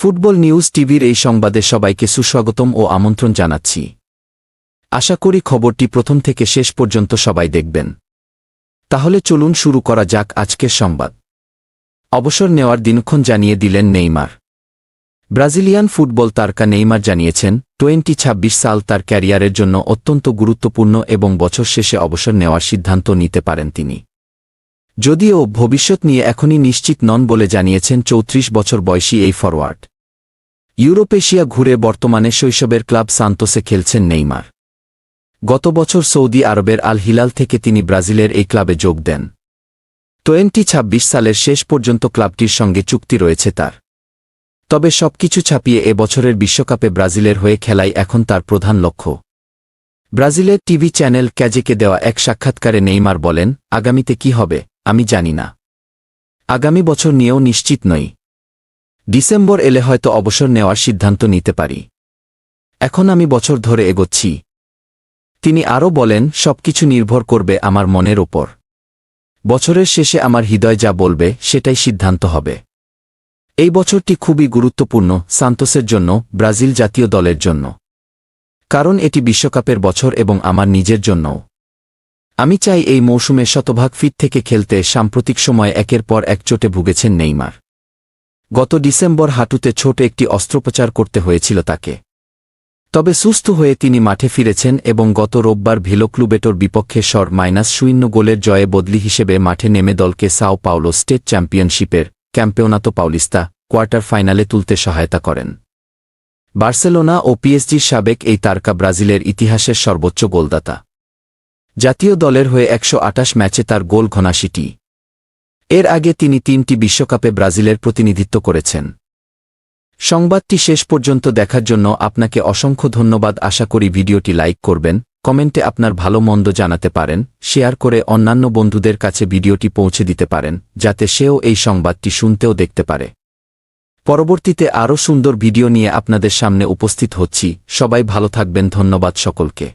Football news টিভির এই সংবাদে সবাইকে সুস্বাগতম ও আমন্ত্রণ জানাচ্ছি। আশা করি খবরটি প্রথম থেকে শেষ পর্যন্ত সবাই দেখবেন। তাহলে চলুন শুরু করা যাক আজকের সংবাদ। অবসর নেওয়ার দিনক্ষণ জানিয়ে দিলেন নেইমার। ব্রাজিলিয়ান ফুটবল তারকা নেইমার জানিয়েছেন 2026 সাল তার ক্যারিয়ারের জন্য অত্যন্ত গুরুত্বপূর্ণ এবং বছর শেষে অবসর নেওয়ার সিদ্ধান্ত নিতে পারেন তিনি। যদিও ভবিষ্যৎ নিয়ে এখনই নিশ্চিত নন বলে জানিয়েছেন 34 বছর বয়সী এই ফরওয়ার্ড। ইউরোপ এশিয়া ঘুরে বর্তমানে শৈশবের ক্লাব সান্তোসে খেলছেন নেইমার। গত বছর সৌদি আরবের আল হিলাল থেকে তিনি ব্রাজিলের এই ক্লাবে যোগ দেন। 2026 সালের শেষ পর্যন্ত ক্লাবটির সঙ্গে চুক্তি রয়েছে তার। তবে সবকিছু ছাপিয়ে এ বছরের বিশ্বকাপে ব্রাজিলের হয়ে খেলাই এখন তার প্রধান লক্ষ্য। ব্রাজিলের টিভি চ্যানেল ক্যাজেকে দেওয়া এক সাক্ষাৎকারে নেইমার বলেন, আগামীতে কি হবে আমি জানি না। আগামী বছর নিয়েও নিশ্চিত নই। ডিসেম্বর এলে হয়তো অবসর নেওয়ার সিদ্ধান্ত নিতে পারি। এখন আমি বছর ধরে এগোচ্ছি। তিনি আরও বলেন, সবকিছু নির্ভর করবে আমার মনের ওপর। বছরের শেষে আমার হৃদয় যা বলবে সেটাই সিদ্ধান্ত হবে। এই বছরটি খুবই গুরুত্বপূর্ণ সান্তোসের জন্য, ব্রাজিল জাতীয় দলের জন্য। কারণ এটি বিশ্বকাপের বছর এবং আমার নিজের জন্যও। আমি চাই এই মৌসুমে শতভাগ ফিট থেকে খেলতে। সাম্প্রতিক সময়ে একের পর এক চোটে ভুগেছেন নেইমার। গত ডিসেম্বর হাঁটুতে ছোট একটি অস্ত্রোপচার করতে হয়েছিল তাকে। তবে সুস্থ হয়ে তিনি মাঠে ফিরেছেন এবং গত রোববার ভিলোক্লুবেটোর বিপক্ষে -0 গোলের জয়ে বদলি হিসেবে মাঠে নেমে দলকে সাও পাওলো স্টেট চ্যাম্পিয়নশিপের ক্যাম্পেওনাতো পাউলিস্তা কোয়ার্টার ফাইনালে তুলতে সহায়তা করেন। বার্সেলোনা ও পিএসজির সাবেক এই তারকা ব্রাজিলের ইতিহাসের সর্বোচ্চ গোলদাতা। জাতীয় দলের হয়ে 128 ম্যাচে তার গোল 79টি। এর আগে তিনি 3টি বিশ্বকাপে ব্রাজিলের প্রতিনিধিত্ব করেছেন। সংবাদটি শেষ পর্যন্ত দেখার জন্য আপনাকে অসংখ্য ধন্যবাদ। আশা করি ভিডিওটি লাইক করবেন, কমেন্টে আপনার ভালো মন্দ জানাতে পারেন, শেয়ার করে অন্যান্য বন্ধুদের কাছে ভিডিওটি পৌঁছে দিতে পারেন, যাতে সেও এই সংবাদটি শুনতেও দেখতে পারে। পরবর্তীতে আরও সুন্দর ভিডিও নিয়ে আপনাদের সামনে উপস্থিত হচ্ছি। সবাই ভালো থাকবেন। ধন্যবাদ সকলকে।